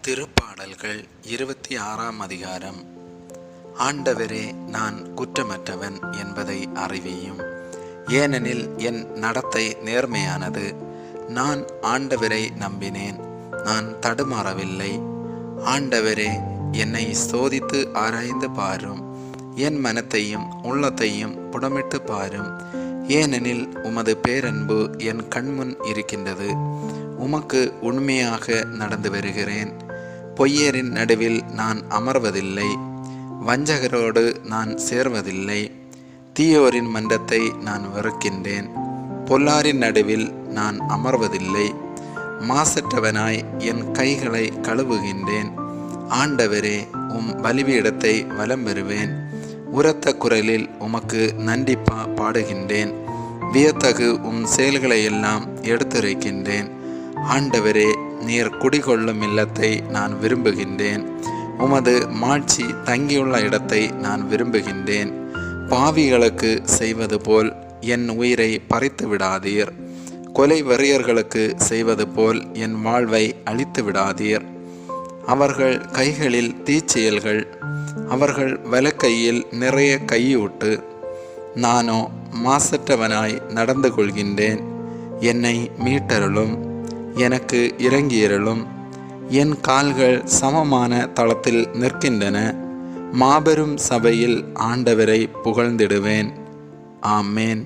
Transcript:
திருப்பாடல்கள் 26ஆம் அதிகாரம். ஆண்டவரே, நான் குற்றமற்றவன் என்பதை அறிவியும். ஏனெனில் என் நடத்தை நேர்மையானது. நான் ஆண்டவரை நம்பினேன், நான் தடுமாறவில்லை. ஆண்டவரே, என்னை சோதித்து ஆராய்ந்து பாரும். என் மனத்தையும் உள்ளத்தையும் புடமிட்டு பாரும். ஏனெனில் உமது பேரன்பு என் கண்முன் இருக்கின்றது. உமக்கு உண்மையாக நடந்து வருகிறேன். பொய்யரின் நடுவில் நான் அமர்வதில்லை. வஞ்சகரோடு நான் சேர்வதில்லை. தீயோரின் மன்றத்தை நான் வெறுக்கின்றேன். பொல்லாரின் நடுவில் நான் அமர்வதில்லை. மாசற்றவனாய் என் கைகளை கழுவுகின்றேன். ஆண்டவரே, உம் பலிபீடத்தை வலம் பெறுவேன். உரத்த குரலில் உமக்கு நன்றி பாடுகின்றேன். வியத்தகு உம் செயல்களையெல்லாம் எடுத்துரைக்கின்றேன். ஆண்டவரே, நீர் குடிகொள்ளும் இல்லத்தை நான் விரும்புகின்றேன். உமது மாட்சி தங்கியுள்ள இடத்தை நான் விரும்புகின்றேன். பாவிகளுக்கு செய்வது போல் என் உயிரை பறித்து விடாதீர். கொலை வெறியர்களுக்கு செய்வது போல் என் வாழ்வை அழித்து விடாதீர். அவர்கள் கைகளில் தீச்செயல்கள், அவர்கள் வலக்கையில் நிறைய கையூட்டு. நானோ மாசற்றவனாய் நடந்து கொள்கின்றேன். என்னை மீட்டருளும், எனக்கு இறங்கியருளும். என் கால்கள் சமமான தளத்தில் நிற்கின்றன. மாபெரும் சபையில் ஆண்டவரை புகழ்ந்திடுவேன். ஆமேன்.